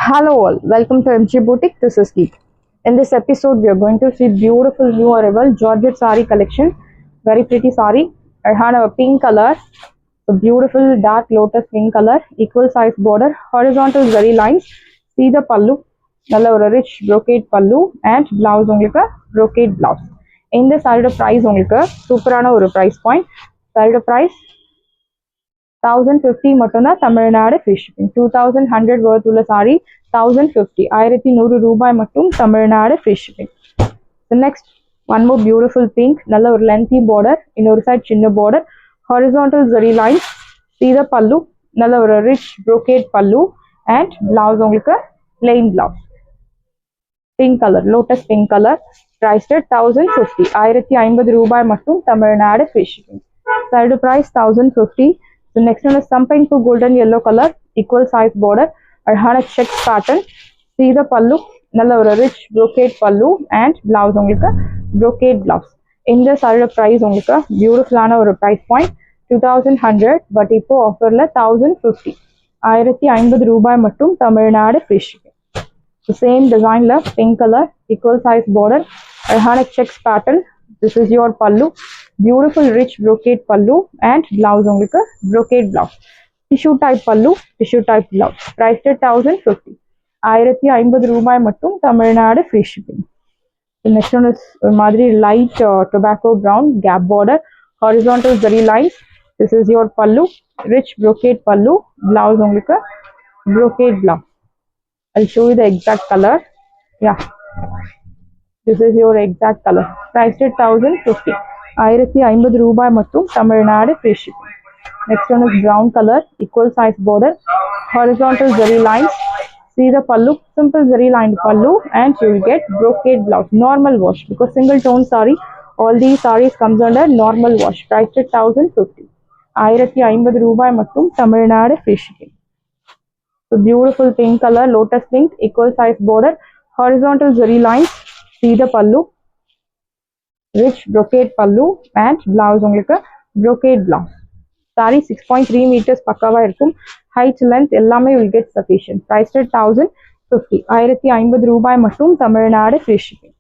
Hello all, welcome to MG Boutique. This is Geet. In this episode, we are going to see beautiful new arrival Georgette saree collection. Very pretty saree. I had a pink color, a beautiful dark lotus pink color, equal size border, horizontal zari lines. See the pallu, நல்ல ஒரு rich brocade pallu and blouse உங்களுக்கு brocade blouse. இந்த சாரியோட price உங்களுக்கு சூப்பரான ஒரு price point. சாரியோட price 1050 மட்டும்தான் தமிழ்நாடு ஃப்ரீ ஷிப்பிங் 2100 worth உள்ள சாரி 1050 1100 ரூபாய் மட்டும் Tamil Nadu free shipping next one more beautiful pink நல்ல ஒரு லென்த்தி பார்டர் இன்னொரு சைட் சின்ன பார்டர் ஹாரிசான்டல் ஜரி லைன் சீத பல்லு நல்ல ஒரு ரிச் brocade பல்லு அண்ட் பிளவுஸ் உங்களுக்கு plain blouse pink colour lotus pink colour price 1050 1050 ரூபாய் மட்டும் Tamil Nadu free shipping side price 1050. The next one is something to golden yellow color, equal size border, Arhana checks pattern. See the pallu, nalla or rich brocade pallu and blouse onlika brocade blouse. In the saree price onlika beautiful ana or price point 2100 but ipo offer la 1050. 1050 ரூபாய் மட்டும் Tamil Nadu free shipping. The same design la pink color, equal size border, Arhana checks pattern. This is your pallu. Beautiful rich brocade pallu and blouse onlika brocade blouse. Tissue type pallu, tissue type blouse. Priced at 1050. 1050 ரூபாய் மட்டும் Tamil Nadu free shipping. The next one is மாதிரி light tobacco brown gap border, horizontal zari lines. This is your pallu, rich brocade pallu, blouse onlika brocade blouse. I'll show you the exact color. Yeah. This is your exact color. Priced at 1050. 1050 ரூபாய் மட்டும் Tamil Nadu free shipping. Next one is brown color, equal size border, horizontal zari lines. See the pallu, simple zari lined pallu and you will get brocade blouse, normal wash because single tone saree. All these sarees comes under normal wash. Priced at 1050. 1050 ரூபாய் மட்டும் Tamil Nadu free shipping. So beautiful pink color, lotus pink, equal size border, horizontal zari lines. See the pallu, rich brocade pallu and blouse உங்களுக்கு brocade blouse. Saree 6.3 meters பக்காவா இருக்கும். Height length எல்லாமே will get sufficient. Priced at 1050. 1050 ரூபாய் மட்டும் Tamil Nadu free shipping.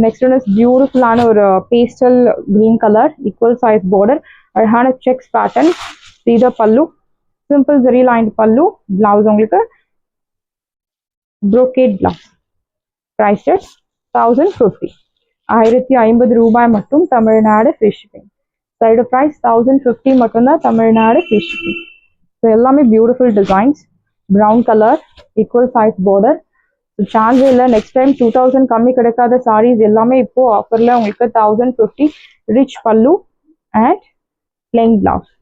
Next one is beautiful ஆன ஒரு pastel green color, equal size border, அழகான checks pattern. See the pallu, simple zari lined pallu, blouse உங்களுக்கு brocade blouse. Priced at 1050. 1050 ரூபாய் மட்டும் Tamil Nadu free shipping. Side price 1050 மட்டும்தான் Tamil Nadu free shipping. So எல்லாமே beautiful designs brown colour equal size border சான்ஸே இல்லை next time 2000 கம்மி கிடைக்காத சாரீஸ் எல்லாமே இப்போ ஆஃபரில் உங்களுக்கு 1050 ரிச் பல்லு and plain blouse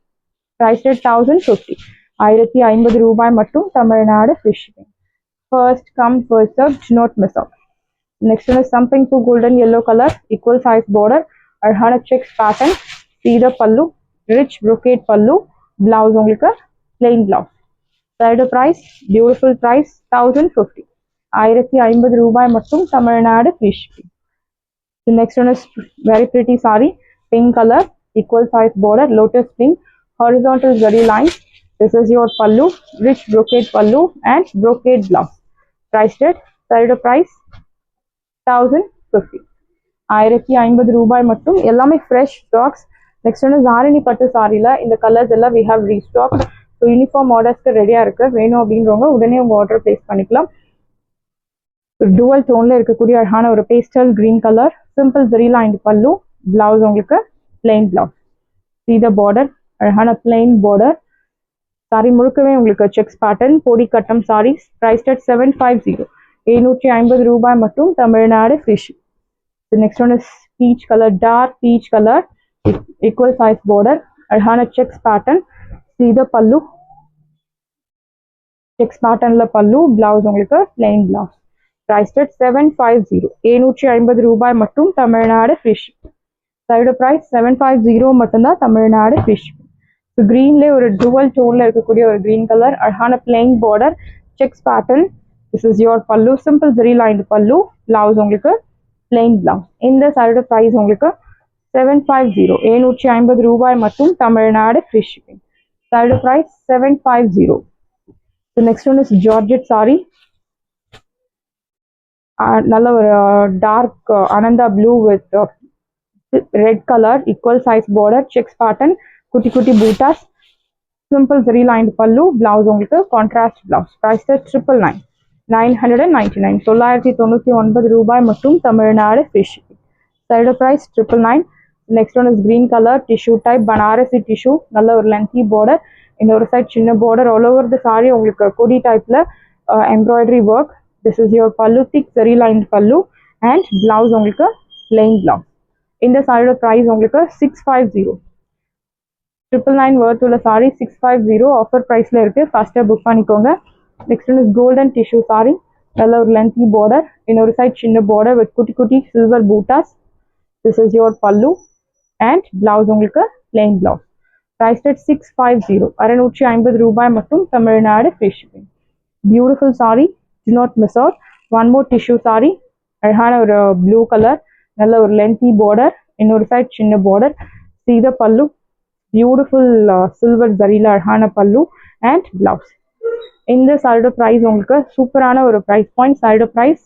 price rate 1050. 1050 ரூபாய் மட்டும் Tamil Nadu free shipping. First come first serve, do not miss out. Next one is something to golden yellow color, equal size border, Arhana checks pattern. See the pallu, rich brocade pallu, blouse onlika plain blouse. Side price, beautiful price 1050. 1050 ரூபாய் மட்டும் Tamil Nadu free shipping. The next one is very pretty saree, pink color, equal size border, lotus pink, horizontal zari lines. This is your pallu, rich brocade pallu and brocade blouse. Price rate, side price 1050. 1050 ரூபாய் மட்டும் எல்லாமே fresh stocks. Next ஒன்று ஜாரினி பட்டு சாரியில் இந்த colours எல்லாம் we have restock. So uniform ஆர்டர்ஸ்க்கு ரெடியாக இருக்கு. வேணும் அப்படின்றவங்க உடனே உங்கள் ஆர்டர் பிளேஸ் பண்ணிக்கலாம். டுவல் டோனில் இருக்கக்கூடிய அழகான ஒரு pastel green colour simple zari lined பல்லு பிளவுஸ் உங்களுக்கு plain blouse. See the border, அழகான பிளெயின் பார்டர். சாரி முழுக்கவே உங்களுக்கு செக்ஸ் பேட்டர்ன் பொடி கட்டம் சாரீஸ். Prized at 750. 750 ரூபாய் மட்டும் Tamil Nadu free shipping. The next one is peach color, dark peach color, equal size border, அழகான checks pattern. See the pallu, checks pattern la pallu, blouse உங்களுக்கு plain blouse. Priced at 750. 750 ரூபாய் மட்டும் Tamil Nadu free shipping. Side price 750 மட்டும்தான் Tamil Nadu free shipping. So greenல ஒரு dual toneல இருக்கக்கூடிய ஒரு green color, அழகான plain border, checks pattern. This is your pallu, simple zari lined pallu, blouse உங்களுக்கு plain blouse. இந்த saree price உங்களுக்கு 750. 750 ரூபாய் மட்டும் Tamil Nadu free shipping. Saree price 750. The next one is Georgette saree, நல்ல ஒரு dark Ananda blue with red colour equal size border checks pattern குட்டி குட்டி பூட்டாஸ் சிம்பிள் ஜரி லைன் பல்லு பிளவுஸ் உங்களுக்கு கான்ட்ராஸ்ட் பிளவுஸ் ப்ரைஸ் 999 999 ரூபாய் மட்டும் Tamil Nadu free shipping side price 999 next one is green colour tissue type Banarasi tissue நல்ல ஒரு லென்த்தி பார்டர் இன்னொரு சைட் சின்ன border all over the sari உங்களுக்கு கொடி டைப்ல embroidery work this is your பல்லு திக் ஜரி லைன் பல்லு அண்ட் பிளவுஸ் உங்களுக்கு பிளெயின் பிளவுஸ் இந்த சாரியோட ப்ரைஸ் உங்களுக்கு 650 999 worth உள்ள சாரி 650 ஆஃபர் ப்ரைஸ்ல இருக்கு ஃபாஸ்டா புக் பண்ணிக்கோங்க next one is golden tissue sorry நல்ல ஒரு லென்த்தி பார்டர் இன்னொரு சைட் சின்ன பார்டர் வித் குட்டி குட்டி silver buttas this is your பல்லு அண்ட் பிளவுஸ் உங்களுக்கு பிளெயின் பிளவுஸ் priced at 650 650 ரூபாய் மட்டும் Tamil Nadu free shipping beautiful sorry do not miss out one more tissue saree அழகான ஒரு ப்ளூ கலர் நல்ல ஒரு லென்த்தி பார்டர் இன்னொரு சைட் சின்ன border see the pallu beautiful silver ஜரில அழகான பல்லு and blouse இந்த சாரியோட பிரைஸ் உங்களுக்கு சூப்பரான ஒரு பிரைஸ் பாயிண்ட் சாரியோட price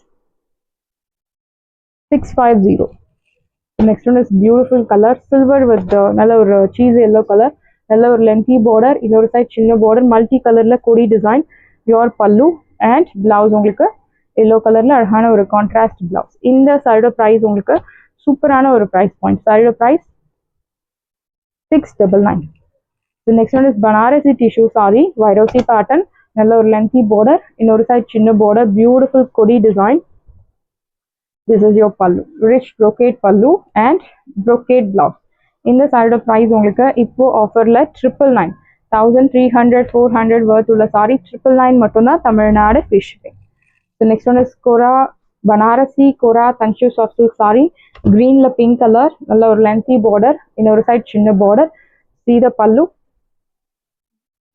650 next one is beautiful color silver with நல்ல ஒரு cheese yellow color நல்ல ஒரு lengthy border இன்னொரு சைடு சின்ன border multi colorல கொடி design your pallu and blouse உங்களுக்கு yellow colorல அழகான ஒரு contrast blouse இந்த சாரியோட பிரைஸ் உங்களுக்கு சூப்பரான ஒரு பிரைஸ் பாயிண்ட் சாரியோட price 699 the next one is banarasi tissue saree Vairosi pattern நல்ல ஒரு lengthy border இன்னொரு சைடு சின்ன border beautiful கொடி design this is your pallu rich brocade pallu and brocade blouse இந்த சாரியோட பிரைஸ் உங்களுக்கு இப்போ ஆஃபர்ல 999 1300 400 worth உள்ள சாரி 999 மட்டும் தான் Tamil Nadu free shipping so next one is kora banarasi kora tanchu soft silk saree greenல pink color நல்ல ஒரு lengthy border இன்னொரு சைடு சின்ன border see the pallu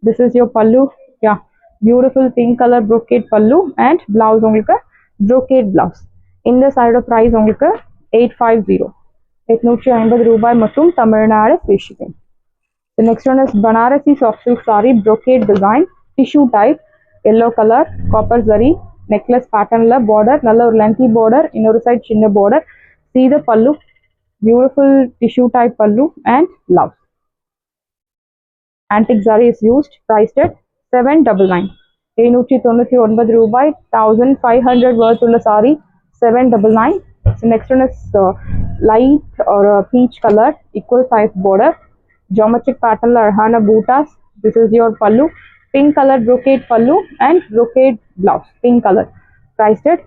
this is your pallu yeah beautiful pink color brocade pallu and blouse உங்களுக்கு brocade blouse இந்த சாரியோட price உங்களுக்கு 850 850 ரூபாய் மட்டும் Tamil Nadu free shipping the next one is banarasi soft silk saree brocade design tissue type yellow color copper zari necklace patternல border நல்ல ஒரு lengthy border இன்னொரு side சின்ன border see the pallu beautiful tissue type pallu and blouse antique zari is used priced at 799 799 ரூபாய் 1500 worth உள்ள saree 799 so next one is light or peach color equal size border geometric pattern la arhana bootas this is your pallu pink color brocade pallu and brocade blouse pink color priced at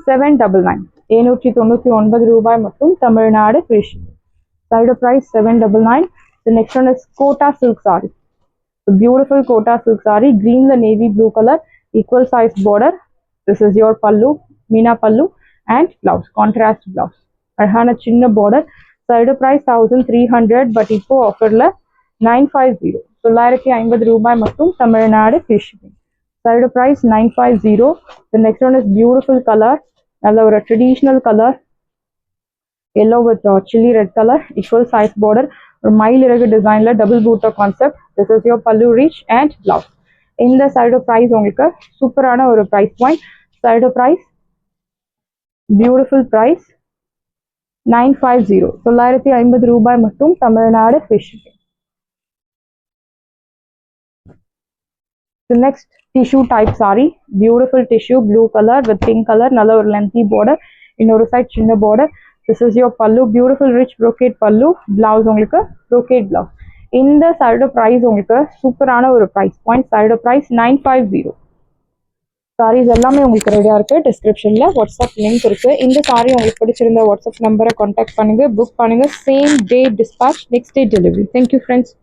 799 799 ரூபாய் மட்டும் Tamil Nadu free shipping side price 799 the next one is kota silk saree the beautiful kota silk saree green la navy blue color equal size border this is your pallu meena pallu and blouse contrast blouse அழகான சின்ன border side price 1300 but இப்போ ஆஃபர்ல 950 950 ரூபாய் மட்டும் Tamil Nadu free shipping side price 950 the next one is beautiful color நல்ல ஒரு traditional color yellow with chili red color equal size border ஒரு மயில் இறகு டிசைன்ல double Buta concept this is your pallu reach and blouse இந்த side price உங்களுக்கு சூப்பரான ஒரு price point side price beautiful price 950 950 ரூபாய் மட்டும் Tamil Nadu free shipping the next tissue type saree beautiful tissue blue color with pink color நல்ல ஒரு lengthy border இன்னொரு side சின்ன border this is your pallu beautiful rich brocade pallu blouse உங்களுக்கு brocade blouse இந்த சாரியோட price உங்களுக்கு சூப்பரான ஒரு பிரைஸ் பாயிண்ட் சாரியோட பிரைஸ் 950 சாரீஸ் எல்லாமே உங்களுக்கு ரெடியா இருக்கு டிஸ்கிரிப்ஷன்ல வாட்ஸ்அப் லிங்க் இருக்கு இந்த சாரி உங்களுக்கு பிடிச்சிருந்த வாட்ஸ்அப் நம்பரை கான்டாக்ட் பண்ணுங்க புக் பண்ணுங்க same day dispatch next day delivery thank you friends